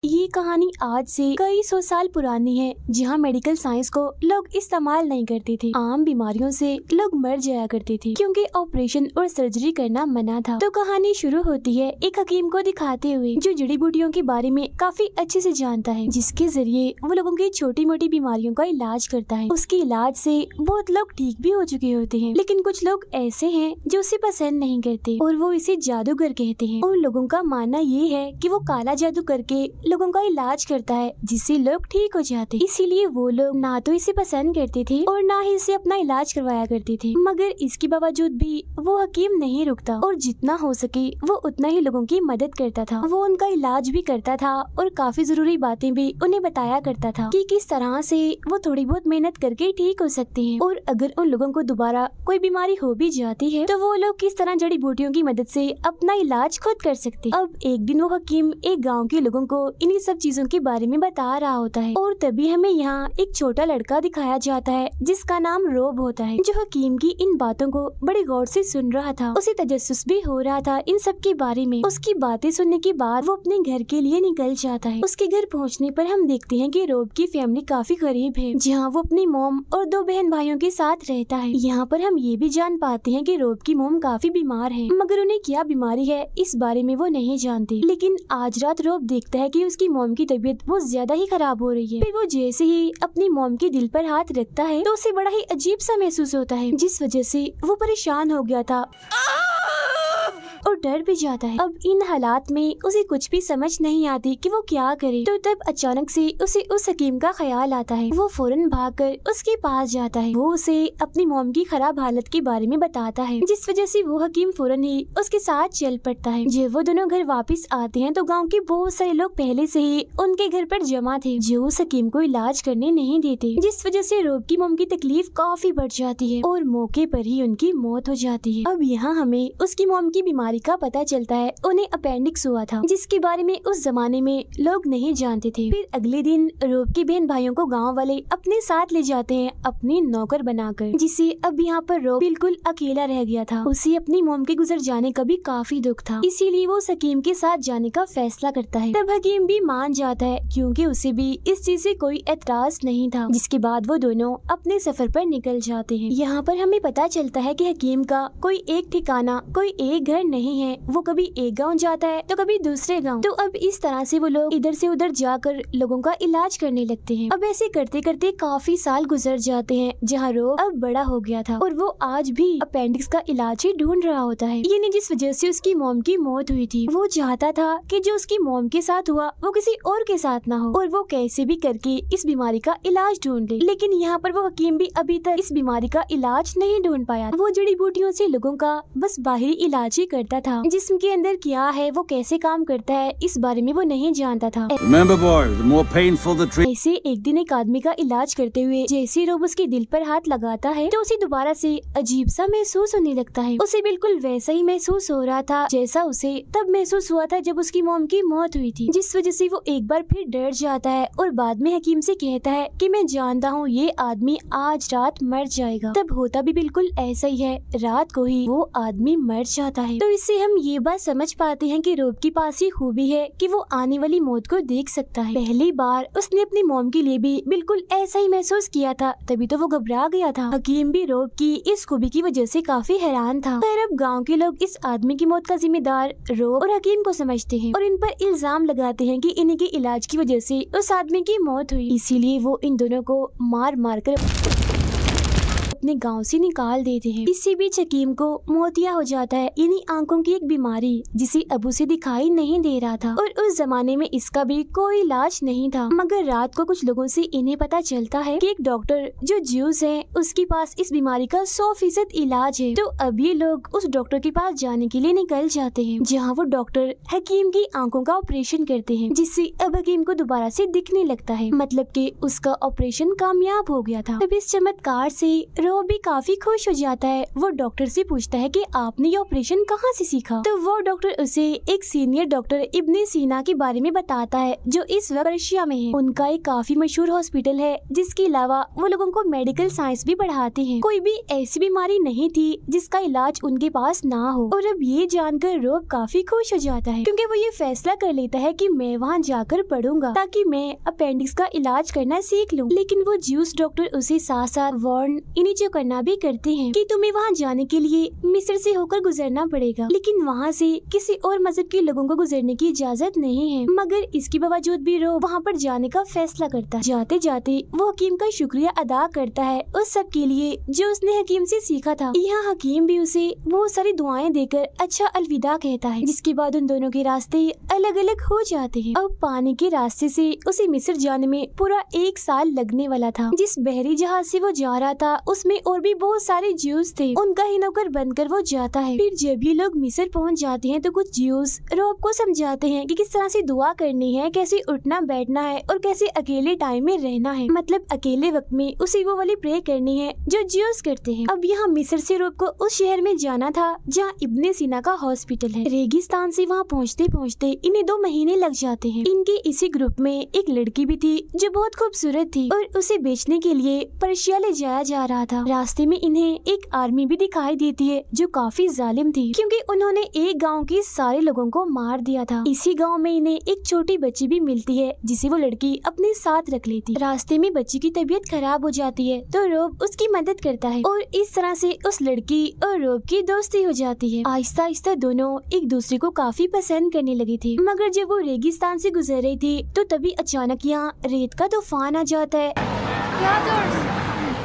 ये कहानी आज से कई सौ साल पुरानी है, जहाँ मेडिकल साइंस को लोग इस्तेमाल नहीं करते थे। आम बीमारियों से लोग मर जाया करते थे क्योंकि ऑपरेशन और सर्जरी करना मना था। तो कहानी शुरू होती है एक हकीम को दिखाते हुए, जो जड़ी बूटियों के बारे में काफी अच्छे से जानता है, जिसके जरिए वो लोगों की छोटी मोटी बीमारियों का इलाज करता है। उसके इलाज से बहुत लोग ठीक भी हो चुके होते हैं, लेकिन कुछ लोग ऐसे हैं जो उसे पसंद नहीं करते और वो इसे जादूगर कहते हैं। उन लोगों का मानना ये है कि वो काला जादू करके लोगों का इलाज करता है, जिससे लोग ठीक हो जाते। इसीलिए वो लोग ना तो इसे पसंद करते थे और ना ही इसे अपना इलाज करवाया करते थे। मगर इसके बावजूद भी वो हकीम नहीं रुकता और जितना हो सके वो उतना ही लोगों की मदद करता था। वो उनका इलाज भी करता था और काफी जरूरी बातें भी उन्हें बताया करता था कि किस तरह से वो थोड़ी बहुत मेहनत करके ठीक हो सकते हैं, और अगर उन लोगों को दोबारा कोई बीमारी हो भी जाती है तो वो लोग किस तरह जड़ी बूटियों की मदद से अपना इलाज खुद कर सकते। अब एक दिन वो हकीम एक गाँव के लोगों को इन्हीं सब चीजों के बारे में बता रहा होता है, और तभी हमें यहाँ एक छोटा लड़का दिखाया जाता है जिसका नाम रोब होता है, जो हकीम की इन बातों को बड़े गौर से सुन रहा था। उसे तजस्सुस भी हो रहा था इन सब के बारे में। उसकी बातें सुनने के बाद वो अपने घर के लिए निकल जाता है। उसके घर पहुँचने पर हम देखते हैं कि रोब की फैमिली काफी गरीब है, जहाँ वो अपनी मोम और दो बहन भाइयों के साथ रहता है। यहाँ पर हम ये भी जान पाते हैं कि रोब की मोम काफी बीमार है, मगर उन्हें क्या बीमारी है इस बारे में वो नहीं जानते। लेकिन आज रात रोब देखता है कि उसकी मोम की तबीयत बहुत ज्यादा ही खराब हो रही है। फिर वो जैसे ही अपनी मोम के दिल पर हाथ रखता है तो उसे बड़ा ही अजीब सा महसूस होता है, जिस वजह से वो परेशान हो गया था और डर भी जाता है। अब इन हालात में उसे कुछ भी समझ नहीं आती कि वो क्या करे। तो तब अचानक से उसे उस हकीम का ख्याल आता है। वो फौरन भागकर उसके पास जाता है। वो उसे अपनी मोम की खराब हालत के बारे में बताता है, जिस वजह से वो हकीम फौरन ही उसके साथ चल पड़ता है। जब वो दोनों घर वापस आते हैं तो गाँव के बहुत सारे लोग पहले से ही उनके घर पर जमा थे, जो उस हकीम को इलाज करने नहीं देते, जिस वजह से रोब की मोम की तकलीफ काफी बढ़ जाती है और मौके पर ही उनकी मौत हो जाती है। अब यहाँ हमें उसकी मोम की बीमारी का पता चलता है। उन्हें अपेंडिक्स हुआ था, जिसके बारे में उस जमाने में लोग नहीं जानते थे। फिर अगले दिन रोब की बहन भाइयों को गांव वाले अपने साथ ले जाते हैं अपने नौकर बनाकर, जिसे अब यहाँ पर रोब बिल्कुल अकेला रह गया था। उसे अपनी मोम के गुजर जाने का भी काफी दुख था, इसीलिए वो हकीम के साथ जाने का फैसला करता है। तब हकीम भी मान जाता है क्योंकि उसे भी इस चीज से कोई एतराज नहीं था। जिसके बाद वो दोनों अपने सफर पर निकल जाते हैं। यहाँ पर हमें पता चलता है कि हकीम का कोई एक ठिकाना, कोई एक घर नहीं है। वो कभी एक गांव जाता है तो कभी दूसरे गांव। तो अब इस तरह से वो लोग इधर से उधर जाकर लोगों का इलाज करने लगते हैं। अब ऐसे करते करते काफी साल गुजर जाते हैं, जहाँ रोब अब बड़ा हो गया था और वो आज भी अपेंडिक्स का इलाज ही ढूंढ रहा होता है। यानी जिस वजह से उसकी मोम की मौत हुई थी, वो चाहता था कि जो उसकी मोम के साथ हुआ वो किसी और के साथ ना हो, और वो कैसे भी करके इस बीमारी का इलाज ढूंढ ले। लेकिन यहाँ पर वो हकीम भी अभी तक इस बीमारी का इलाज नहीं ढूंढ पाया। वो जड़ी बूटियों से लोगों का बस बाहरी इलाज ही करता था। जिस्म के अंदर क्या है, वो कैसे काम करता है, इस बारे में वो नहीं जानता था। ऐसे एक दिन एक आदमी का इलाज करते हुए जैसे रोब उसके दिल पर हाथ लगाता है तो उसे दोबारा से अजीब सा महसूस होने लगता है। उसे बिल्कुल वैसा ही महसूस हो रहा था जैसा उसे तब महसूस हुआ था जब उसकी मोम की मौत हुई थी, जिस वजह से वो एक बार फिर डर जाता है और बाद में हकीम से कहता है कि मैं जानता हूँ ये आदमी आज रात मर जाएगा। तब होता भी बिल्कुल ऐसा ही है, रात को ही वो आदमी मर जाता है। तो इससे हम ये बात समझ पाते हैं कि रोब के पास ये खूबी है कि वो आने वाली मौत को देख सकता है। पहली बार उसने अपनी मोम के लिए भी बिल्कुल ऐसा ही महसूस किया था, तभी तो वो घबरा गया था। हकीम भी रोब की इस खूबी की वजह से काफी हैरान था। पर अब गांव के लोग इस आदमी की मौत का जिम्मेदार रोब और हकीम को समझते हैं और इन पर इल्जाम लगाते हैं कि इन्हीं के इलाज की वजह से उस आदमी की मौत हुई। इसीलिए वो इन दोनों को मार मार कर अपने गांव से निकाल देते हैं। इसी बीच हकीम को मोतिया हो जाता है, यानी आंखों की एक बीमारी जिसे अब उसे दिखाई नहीं दे रहा था, और उस जमाने में इसका भी कोई इलाज नहीं था। मगर रात को कुछ लोगों से इन्हें पता चलता है कि एक डॉक्टर जो ज्यूस है उसके पास इस बीमारी का 100% इलाज है। तो अब ये लोग उस डॉक्टर के पास जाने के लिए निकल जाते हैं, जहाँ वो डॉक्टर हकीम की आंखों का ऑपरेशन करते हैं, जिससे अब हकीम को दोबारा से दिखने लगता है। मतलब कि उसका ऑपरेशन कामयाब हो गया था। तब इस चमत्कार से रोब भी काफी खुश हो जाता है। वो डॉक्टर से पूछता है कि आपने ये ऑपरेशन कहाँ से सीखा। तो वो डॉक्टर उसे एक सीनियर डॉक्टर इब्ने सीना के बारे में बताता है जो इस वक्त रशिया में है। उनका एक काफी मशहूर हॉस्पिटल है जिसके अलावा वो लोगों को मेडिकल साइंस भी पढ़ाते हैं। कोई भी ऐसी बीमारी नहीं थी जिसका इलाज उनके पास ना हो। और अब ये जानकर रोब काफी खुश हो जाता है क्योंकि वो ये फैसला कर लेता है कि मैं वहाँ जाकर पढ़ूंगा ताकि मैं अपेंडिक्स का इलाज करना सीख लूं। लेकिन वो ज्यूस डॉक्टर उसे साथ साथ वार्न इनिशियो करना भी करते हैं कि तुम्हें वहाँ जाने के लिए मिस्र से होकर गुजरना पड़ेगा, लेकिन वहाँ से किसी और मजहब के लोगों को गुजरने की इजाजत नहीं है। मगर इसके बावजूद भी रोब वहाँ पर जाने का फैसला करता है। जाते जाते वो हकीम का शुक्रिया अदा करता है उस सब के लिए जो उसने हकीम से सीखा था। यहाँ हकीम भी उसे बहुत सारी दुआएं देकर अच्छा अलविदा कहता है, जिसके बाद उन दोनों के रास्ते अलग अलग हो जाते हैं। अब पानी के रास्ते से उसे मिस्र जाने में पूरा 1 साल लगने वाला था। जिस बहरी जहाज से वो जा रहा था उसमें और भी बहुत सारे ज्यूस थे। उनका ही नौकर बनकर वो जाता है। फिर जब ये लोग मिस्र पहुंच जाते हैं तो कुछ ज्यूस रोब को समझाते हैं कि किस तरह से दुआ करनी है, कैसे उठना बैठना है और कैसे अकेले टाइम में रहना है। मतलब अकेले वक्त में उसे वो वाली प्रे करनी है जो ज्यूस करते हैं। अब यहाँ मिस्र से रोब को उस शहर में जाना था जहाँ इब्ने सीना का हॉस्पिटल है। रेगिस्तान से वहाँ पहुँचते पहुँचते इन्हें 2 महीने लग जाते हैं। इनके इसी ग्रुप में एक लड़की भी थी जो बहुत खूबसूरत थी और उसे बेचने के लिए पर्शिया ले जाया जा रहा था। रास्ते में इन्हें एक आर्मी भी दिखाई देती है जो काफी जालिम थी क्योंकि उन्होंने एक गांव के सारे लोगों को मार दिया था। इसी गांव में इन्हें एक छोटी बच्ची भी मिलती है जिसे वो लड़की अपने साथ रख लेती। रास्ते में बच्ची की तबीयत खराब हो जाती है तो रोब उसकी मदद करता है और इस तरह से उस लड़की और रोब की दोस्ती हो जाती है। आहिस्ता आहिस्ता दोनों एक दूसरे को काफी पसंद करने लगी थी। मगर जब वो रेगिस्तान से गुजर रही थी तो तभी अचानक यहाँ रेत का तूफान आ जाता है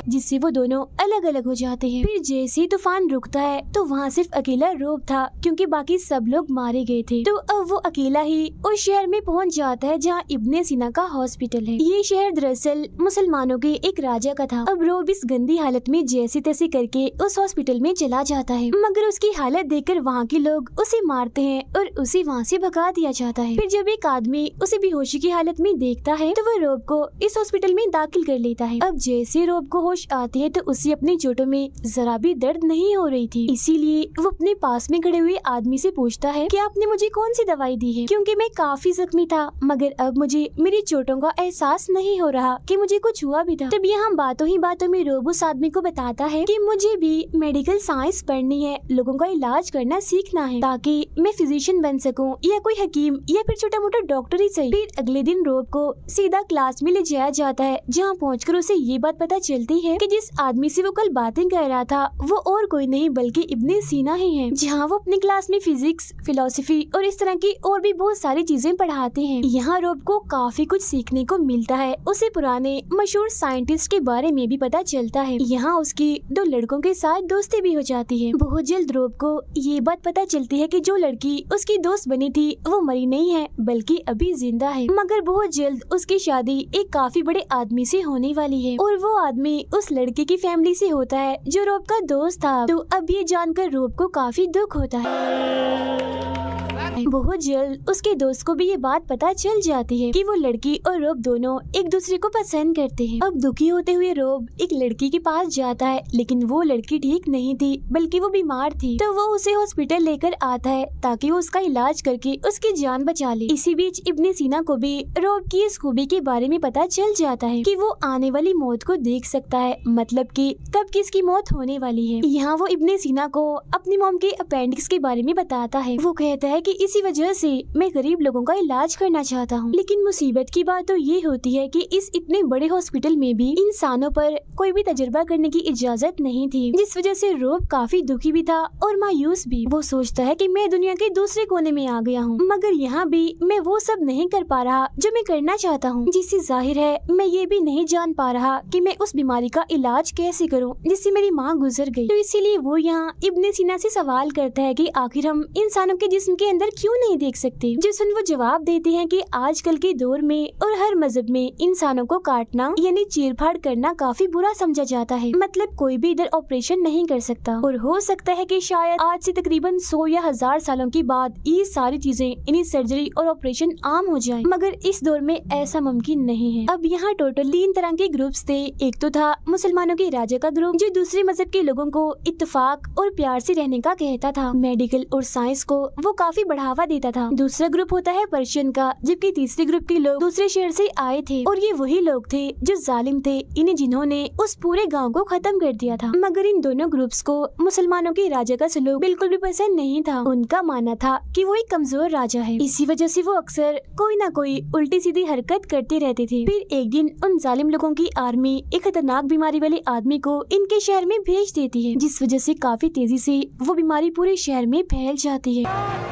जिससे वो दोनों अलग अलग हो जाते हैं। फिर जैसे ही तूफान रुकता है तो वहाँ सिर्फ अकेला रोब था क्योंकि बाकी सब लोग मारे गए थे। तो अब वो अकेला ही उस शहर में पहुँच जाता है जहाँ इब्ने सीना का हॉस्पिटल है। ये शहर दरअसल मुसलमानों के एक राजा का था। अब रोब इस गंदी हालत में जैसे तैसे करके उस हॉस्पिटल में चला जाता है, मगर उसकी हालत देखकर वहाँ के लोग उसे मारते हैं और उसे वहाँ से भगा दिया जाता है। फिर जब एक आदमी उसे बेहोशी की हालत में देखता है तो वो रोब को इस हॉस्पिटल में दाखिल कर लेता है। अब जैसे रोब को होश आती है तो उसे अपनी चोटों में जरा भी दर्द नहीं हो रही थी, इसीलिए वो अपने पास में खड़े हुए आदमी से पूछता है कि आपने मुझे कौन सी दवाई दी है, क्योंकि मैं काफी जख्मी था मगर अब मुझे मेरी चोटों का एहसास नहीं हो रहा कि मुझे कुछ हुआ भी था। तब यहाँ बातों ही बातों में रोब उस आदमी को बताता है कि मुझे भी मेडिकल साइंस पढ़नी है, लोगों का इलाज करना सीखना है ताकि मैं फिजिशियन बन सकूं या कोई हकीम या फिर छोटा मोटा डॉक्टर ही सही। फिर अगले दिन रोब को सीधा क्लास में ले जाया जाता है जहाँ पहुँचकर उसे ये बात पता चलती है कि जिस आदमी से वो कल बातें कर रहा था वो और कोई नहीं बल्कि इब्ने सीना ही है, जहाँ वो अपनी क्लास में फिजिक्स, फिलोसफी और इस तरह की और भी बहुत सारी चीजें पढ़ाते हैं। यहाँ रोब को काफी कुछ सीखने को मिलता है। उसे पुराने मशहूर साइंटिस्ट के बारे में भी पता चलता है। यहाँ उसकी 2 लड़कों के साथ दोस्ती भी हो जाती है। बहुत जल्द रोब को ये बात पता चलती है कि जो लड़की उसकी दोस्त बनी थी वो मरी नहीं है बल्कि अभी जिंदा है, मगर बहुत जल्द उसकी शादी एक काफी बड़े आदमी से होने वाली है और वो आदमी उस लड़के की फैमिली से होता है जो रोब का दोस्त था। तो अब ये जानकर रोब को काफी दुख होता है। बहुत जल्द उसके दोस्त को भी ये बात पता चल जाती है कि वो लड़की और रोब दोनों एक दूसरे को पसंद करते हैं। अब दुखी होते हुए रोब एक लड़की के पास जाता है, लेकिन वो लड़की ठीक नहीं थी बल्कि वो बीमार थी। तो वो उसे हॉस्पिटल लेकर आता है ताकि वो उसका इलाज करके उसकी जान बचा ले। इसी बीच इब्ने सीना को भी रोब की इस खूबी के बारे में पता चल जाता है कि वो आने वाली मौत को देख सकता है, मतलब कि कब किसकी मौत होने वाली है। यहाँ वो इब्ने सीना को अपनी मॉम के अपेंडिक्स के बारे में बताता है। वो कहता है कि इसी वजह से मैं गरीब लोगों का इलाज करना चाहता हूँ, लेकिन मुसीबत की बात तो ये होती है कि इस इतने बड़े हॉस्पिटल में भी इंसानों पर कोई भी तजुर्बा करने की इजाजत नहीं थी, जिस वजह से रोब काफी दुखी भी था और मायूस भी। वो सोचता है कि मैं दुनिया के दूसरे कोने में आ गया हूँ, मगर यहाँ भी मैं वो सब नहीं कर पा रहा जो मैं करना चाहता हूँ, जिससे जाहिर है मैं ये भी नहीं जान पा रहा कि मैं उस बीमारी का इलाज कैसे करूँ जिससे मेरी माँ गुजर गई। तो इसीलिए वो यहाँ इब्ने सीना से सवाल करता है कि आखिर हम इंसानों के जिस्म के अंदर पर क्यों नहीं देख सकते। जिसमें वो जवाब देते हैं कि आजकल के दौर में और हर मजहब में इंसानों को काटना यानी चीरफाड़ करना काफी बुरा समझा जाता है। मतलब कोई भी इधर ऑपरेशन नहीं कर सकता और हो सकता है कि शायद आज से तकरीबन 100 या 1000 सालों के बाद ये सारी चीजें यानी सर्जरी और ऑपरेशन आम हो जाएं। मगर इस दौर में ऐसा मुमकिन नहीं है। अब यहाँ टोटल 3 तरह के ग्रुप्स थे। एक तो था मुसलमानों के राजा का ग्रुप जो दूसरे मजहब के लोगों को इत्तेफाक और प्यार से रहने का कहता था। मेडिकल और साइंस को वो काफी बढ़ावा देता था। दूसरा ग्रुप होता है पर्शियन का, जबकि तीसरे ग्रुप के लोग दूसरे शहर से आए थे और ये वही लोग थे जो जालिम थे, इन्हें जिन्होंने उस पूरे गाँव को खत्म कर दिया था। मगर इन दोनों ग्रुप्स को मुसलमानों के राजा का सलूक बिल्कुल भी पसंद नहीं था। उनका मानना था कि वो एक कमजोर राजा है, इसी वजह से वो अक्सर कोई ना कोई उल्टी सीधी हरकत करते रहते थे। फिर एक दिन उन जालिम लोगों की आर्मी एक खतरनाक बीमारी वाले आदमी को इनके शहर में भेज देती है, जिस वजह से काफी तेजी से वो बीमारी पूरे शहर में फैल जाती है।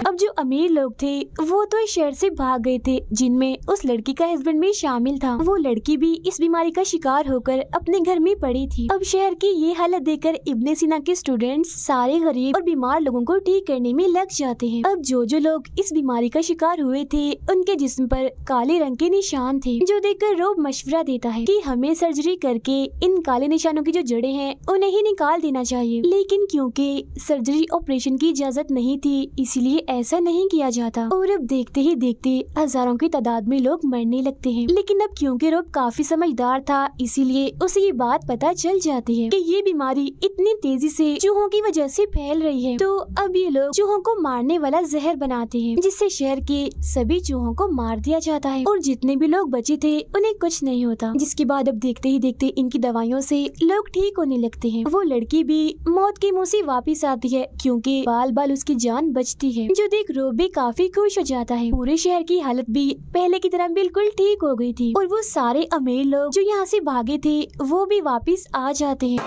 अब जो अमीर लोग थे वो तो इस शहर से भाग गए थे, जिनमें उस लड़की का हस्बैंड भी शामिल था। वो लड़की भी इस बीमारी का शिकार होकर अपने घर में पड़ी थी। अब शहर की ये हालत देखकर इब्ने सीना के स्टूडेंट्स सारे गरीब और बीमार लोगों को ठीक करने में लग जाते हैं। अब जो लोग इस बीमारी का शिकार हुए थे उनके जिस्म पर काले रंग के निशान थे, जो देखकर रोब मशवरा देता है कि हमें सर्जरी करके इन काले निशानों की जो जड़ें हैं उन्हें ही निकाल देना चाहिए। लेकिन क्योंकि सर्जरी ऑपरेशन की इजाजत नहीं थी, इसलिए ऐसा नहीं किया जाता और अब देखते ही देखते हजारों की तादाद में लोग मरने लगते हैं। लेकिन अब क्योंकि रोब काफी समझदार था, इसीलिए उसे ये बात पता चल जाती है कि ये बीमारी इतनी तेजी से चूहों की वजह से फैल रही है। तो अब ये लोग चूहों को मारने वाला जहर बनाते हैं, जिससे शहर के सभी चूहों को मार दिया जाता है और जितने भी लोग बचे थे उन्हें कुछ नहीं होता। जिसके बाद अब देखते ही देखते इनकी दवाइयों से लोग ठीक होने लगते हैं। वो लड़की भी मौत के मुंह से वापिस आती है, क्योंकि बाल बाल उसकी जान बचती है, जो देख रोब भी काफी खुश हो जाता है। पूरे शहर की हालत भी पहले की तरह बिल्कुल ठीक हो गई थी और वो सारे अमीर लोग जो यहाँ से भागे थे वो भी वापिस आ जाते हैं,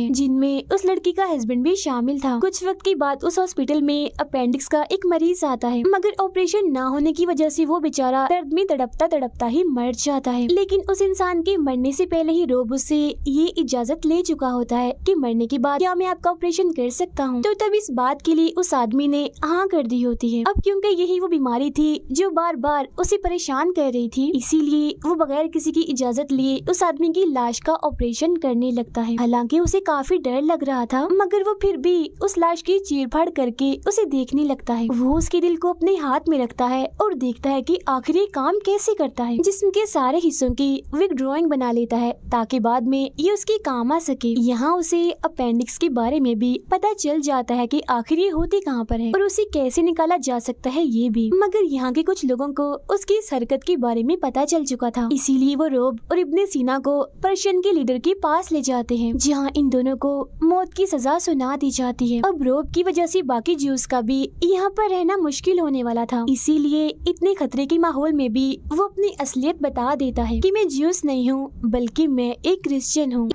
जिनमें उस लड़की का हस्बैंड भी शामिल था। कुछ वक्त के बाद उस हॉस्पिटल में अपेंडिक्स का एक मरीज आता है, मगर ऑपरेशन ना होने की वजह से वो बेचारा दर्द में तड़पता तड़पता ही मर जाता है। लेकिन उस इंसान के मरने से पहले ही रोब उससे ये इजाजत ले चुका होता है कि मरने के बाद क्या मैं आपका ऑपरेशन कर सकता हूँ। तो तब इस बात के लिए उस आदमी ने हाँ कर दी होती है। अब क्योंकि यही वो बीमारी थी जो बार बार उसे परेशान कर रही थी, इसीलिए वो बगैर किसी की इजाजत लिए उस आदमी की लाश का ऑपरेशन करने लगता है। हालांकि उसे काफी डर लग रहा था, मगर वो फिर भी उस लाश की चीरफाड़ करके उसे देखने लगता है। वो उसके दिल को अपने हाथ में रखता है और देखता है कि आखिर ये काम कैसे करता है। जिस्म के सारे हिस्सों की वो एक ड्राइंग बना लेता है ताकि बाद में ये उसके काम आ सके। यहाँ उसे अपेंडिक्स के बारे में भी पता चल जाता है कि आखिर ये होती कहाँ पर है और उसे कैसे निकाला जा सकता है ये भी। मगर यहाँ के कुछ लोगों को उसकी इस हरकत के बारे में पता चल चुका था, इसीलिए वो रोब और इब्ने सीना को पर्शियन के लीडर के पास ले जाते हैं, जहाँ इन दोनों को मौत की सजा सुना दी जाती है। अब रोब की वजह से बाकी ज्यूस का भी यहाँ पर रहना मुश्किल होने वाला था, इसीलिए इतने खतरे के माहौल में भी वो अपनी असलियत बता देता है कि मैं ज्यूस नहीं हूँ बल्कि मैं एक क्रिश्चियन हूँ।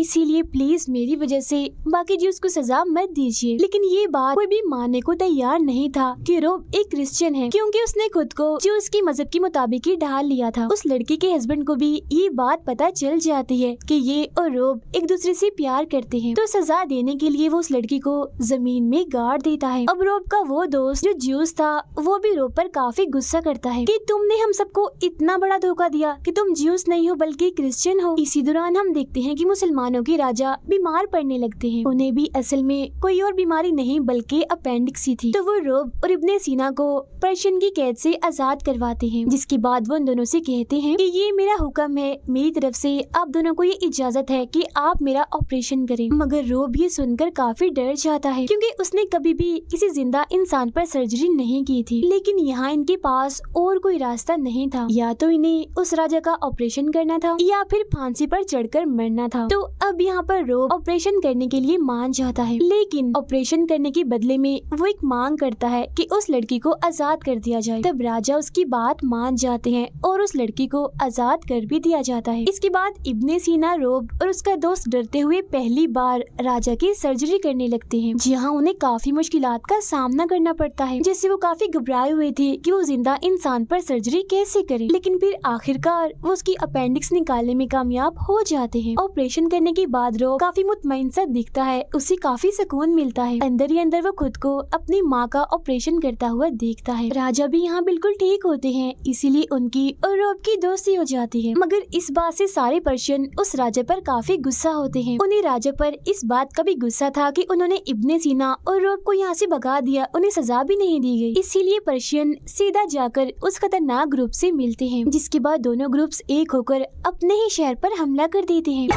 इसीलिए प्लीज मेरी वजह से बाकी ज्यूस को सजा मत दीजिए। लेकिन ये बात कोई भी मानने को तैयार नहीं था कि रोब एक क्रिश्चियन है, क्योंकि उसने खुद को ज्यूस के मजहब के मुताबिक ही ढाल लिया था। उस लड़की के हस्बैंड को भी ये बात पता चल जाती है कि ये और रोब एक दूसरे से प्यार करते हैं, तो सजा देने के लिए वो उस लड़की को जमीन में गाड़ देता है। अब रोब का वो दोस्त जो ज्यूस था वो भी रोब पर काफी गुस्सा करता है कि तुमने हम सबको इतना बड़ा धोखा दिया कि तुम ज्यूस नहीं हो बल्कि क्रिश्चियन हो। इसी दौरान हम देखते हैं कि मुसलमानों के राजा बीमार पड़ने लगते हैं। उन्हें भी असल में कोई और बीमारी नहीं बल्कि अपेंडिक्स ही थी। तो वो रोब और इब्ने सीना को पर्शियन की कैद से आजाद करवाते हैं, जिसके बाद वो उन दोनों से कहते हैं कि ये मेरा हुक्म है, मेरी तरफ से आप दोनों को ये इजाजत है कि आप मेरा ऑपरेशन करें। मगर रोब ये सुनकर काफी डर जाता है, क्योंकि उसने कभी भी किसी जिंदा इंसान पर सर्जरी नहीं की थी। लेकिन यहाँ इनके पास और कोई रास्ता नहीं था, या तो इन्हें उस राजा का ऑपरेशन करना था या फिर फांसी पर चढ़कर मरना था। तो अब यहाँ पर रोब ऑपरेशन करने के लिए मान जाता है, लेकिन ऑपरेशन करने के बदले में वो एक मांग करता है कि उस लड़की को आजाद कर दिया जाए। तब राजा उसकी बात मान जाते हैं और उस लड़की को आजाद कर भी दिया जाता है। इसके बाद इब्ने सीना, रोब और उसका दोस्त डरते हुए पहली बार राजा की सर्जरी करने लगते हैं, जहाँ उन्हें काफी मुश्किलात का सामना करना पड़ता है। जैसे वो काफी घबराए हुए थे कि वो जिंदा इंसान पर सर्जरी कैसे करे, लेकिन फिर आखिरकार वो उसकी अपेंडिक्स निकालने में कामयाब हो जाते हैं। ऑपरेशन करने लेने के बाद रोब काफी मुतमईन सा दिखता है, उसे काफी सुकून मिलता है। अंदर ही अंदर वो खुद को अपनी माँ का ऑपरेशन करता हुआ देखता है। राजा भी यहाँ बिल्कुल ठीक होते हैं, इसीलिए उनकी और रोब की दोस्ती हो जाती है। मगर इस बात से सारे पर्शियन उस राजा पर काफी गुस्सा होते हैं। उन्हें राजा पर इस बात का भी गुस्सा था कि उन्होंने इब्ने सीना और रोब को यहाँ से भगा दिया, उन्हें सजा भी नहीं दी गई। इसीलिए पर्शियन सीधा जाकर उस खतरनाक ग्रुप से मिलते हैं, जिसके बाद दोनों ग्रुप्स एक होकर अपने ही शहर पर हमला कर देते हैं।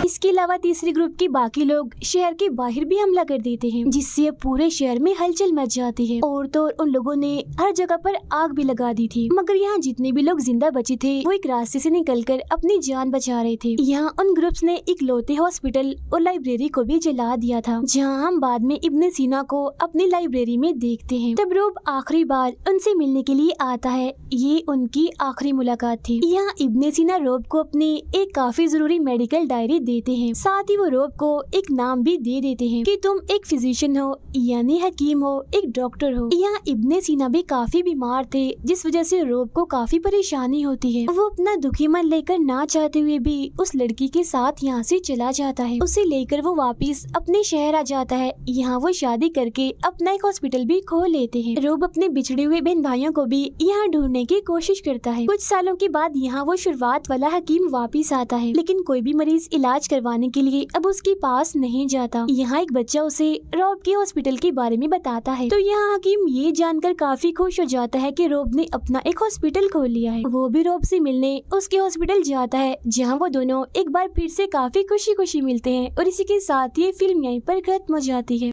इसके अलावा तीसरी ग्रुप के बाकी लोग शहर के बाहर भी हमला कर देते हैं, जिससे पूरे शहर में हलचल मच जाती है। और तो उन लोगों ने हर जगह पर आग भी लगा दी थी। मगर यहाँ जितने भी लोग जिंदा बचे थे वो एक रास्ते से निकलकर अपनी जान बचा रहे थे। यहाँ उन ग्रुप्स ने एक लौते हॉस्पिटल और लाइब्रेरी को भी जला दिया था, जहाँ हम बाद में इब्ने सीना को अपनी लाइब्रेरी में देखते हैं। तब रोब आखिरी बार उनसे मिलने के लिए आता है, ये उनकी आखिरी मुलाकात थी। यहाँ इब्ने सीना रोब को अपनी एक काफी जरूरी मेडिकल डायरी देते हैं। साथ ही वो रोब को एक नाम भी दे देते हैं कि तुम एक फिजिशियन हो, यानी हकीम हो, एक डॉक्टर हो। यहाँ इब्ने सीना भी काफी बीमार थे, जिस वजह से रोब को काफी परेशानी होती है। वो अपना दुखी मन लेकर ना चाहते हुए भी उस लड़की के साथ यहाँ से चला जाता है। उसे लेकर वो वापिस अपने शहर आ जाता है। यहाँ वो शादी करके अपना एक हॉस्पिटल भी खोल लेते हैं। रोब अपने बिछड़े हुए बहन भाइयों को भी यहाँ ढूंढने की कोशिश करता है। कुछ सालों के बाद यहाँ वो शुरुआत वाला हकीम वापिस आता है, लेकिन कोई भी मरीज इलाज करवाने के लिए अब उसके पास नहीं जाता। यहाँ एक बच्चा उसे रोब के हॉस्पिटल के बारे में बताता है, तो यहाँ हकीम ये जानकर काफी खुश हो जाता है कि रोब ने अपना एक हॉस्पिटल खोल लिया है। वो भी रोब से मिलने उसके हॉस्पिटल जाता है, जहाँ वो दोनों एक बार फिर से काफी खुशी खुशी मिलते हैं। और इसी के साथ ये फिल्म यहीं पर खत्म हो जाती है।